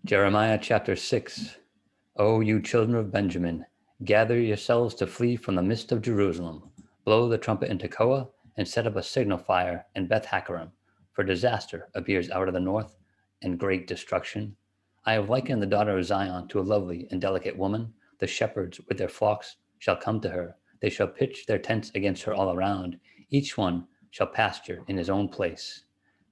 Jeremiah chapter 6. O you children of Benjamin, gather yourselves to flee from the midst of Jerusalem. Blow the trumpet in Tekoa, and set up a signal fire in Beth Hakkerem, for disaster appears out of the north, and great destruction. I have likened the daughter of Zion to a lovely and delicate woman. The shepherds with their flocks shall come to her. They shall pitch their tents against her all around. Each one shall pasture in his own place.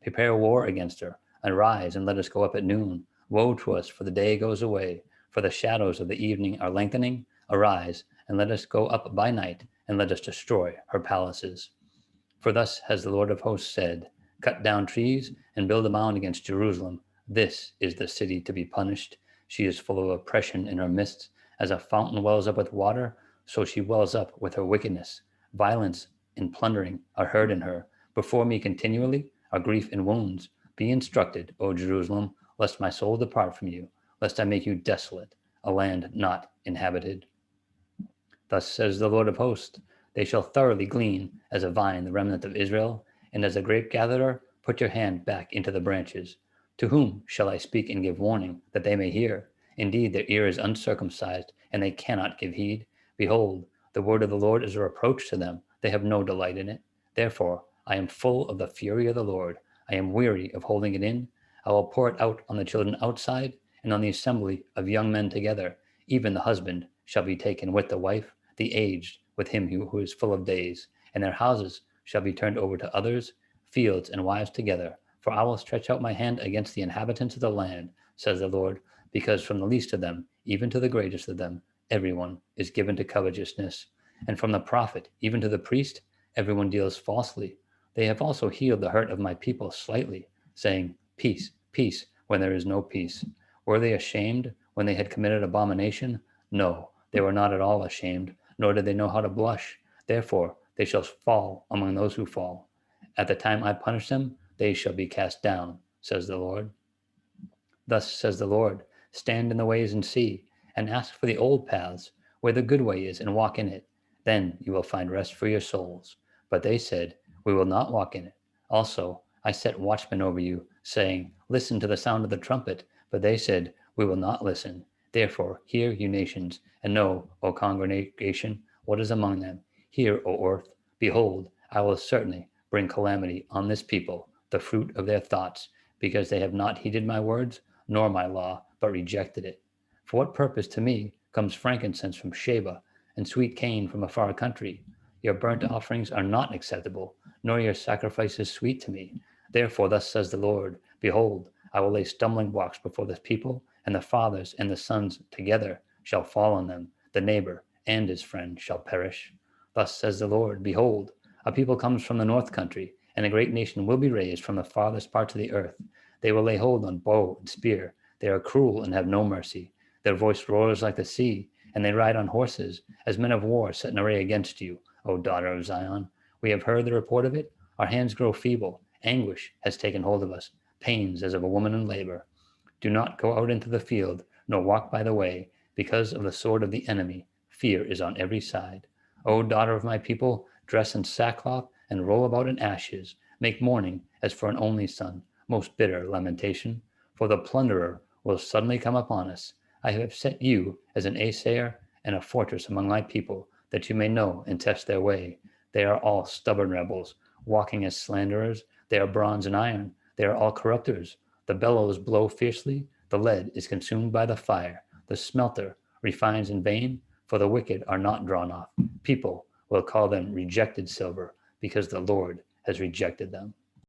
Prepare war against her, and rise and let us go up at noon. Woe to us, for the day goes away, for the shadows of the evening are lengthening. Arise, and let us go up by night, and let us destroy her palaces. For thus has the Lord of hosts said, cut down trees and build a mound against Jerusalem. This is the city to be punished. She is full of oppression in her midst. As a fountain wells up with water, so she wells up with her wickedness. Violence and plundering are heard in her. Before me continually are grief and wounds. Be instructed, O Jerusalem, lest my soul depart from you, lest I make you desolate, a land not inhabited. Thus says the Lord of hosts, they shall thoroughly glean as a vine the remnant of Israel, and as a grape gatherer, put your hand back into the branches. To whom shall I speak and give warning, that they may hear? Indeed, their ear is uncircumcised, and they cannot give heed. Behold, the word of the Lord is a reproach to them. They have no delight in it. Therefore, I am full of the fury of the Lord. I am weary of holding it in. I will pour it out on the children outside, and on the assembly of young men together. Even the husband shall be taken with the wife, the aged with him who is full of days, and their houses shall be turned over to others, fields and wives together. For I will stretch out my hand against the inhabitants of the land, says the Lord, because from the least of them, even to the greatest of them, everyone is given to covetousness. And from the prophet, even to the priest, everyone deals falsely. They have also healed the hurt of my people slightly, saying, peace, peace, when there is no peace. Were they ashamed when they had committed abomination? No, they were not at all ashamed, nor did they know how to blush. Therefore, they shall fall among those who fall. At the time I punish them, they shall be cast down, says the Lord. Thus says the Lord, stand in the ways and see, and ask for the old paths, where the good way is, and walk in it. Then you will find rest for your souls. But they said, we will not walk in it. Also, I set watchmen over you, saying, listen to the sound of the trumpet. But they said, we will not listen. Therefore, hear, you nations, and know, O congregation, what is among them. Hear, O earth, behold, I will certainly bring calamity on this people, the fruit of their thoughts, because they have not heeded my words, nor my law, but rejected it. For what purpose to me comes frankincense from Sheba, and sweet cane from a far country? Your burnt offerings are not acceptable, nor your sacrifices sweet to me. Therefore, thus says the Lord, behold, I will lay stumbling blocks before this people, and the fathers and the sons together shall fall on them. The neighbor and his friend shall perish. Thus says the Lord, behold, a people comes from the north country, and a great nation will be raised from the farthest parts of the earth. They will lay hold on bow and spear. They are cruel and have no mercy. Their voice roars like the sea, and they ride on horses, as men of war set in array against you, O daughter of Zion. We have heard the report of it. Our hands grow feeble. Anguish has taken hold of us, pains as of a woman in labor. Do not go out into the field, nor walk by the way, because of the sword of the enemy. Fear is on every side. O daughter of my people, dress in sackcloth and roll about in ashes. Make mourning as for an only son, most bitter lamentation. For the plunderer will suddenly come upon us. I have set you as an assayer and a fortress among my people, that you may know and test their way. They are all stubborn rebels, walking as slanderers. They are bronze and iron. They are all corrupters. The bellows blow fiercely. The lead is consumed by the fire. The smelter refines in vain, for the wicked are not drawn off. People will call them rejected silver, because the Lord has rejected them.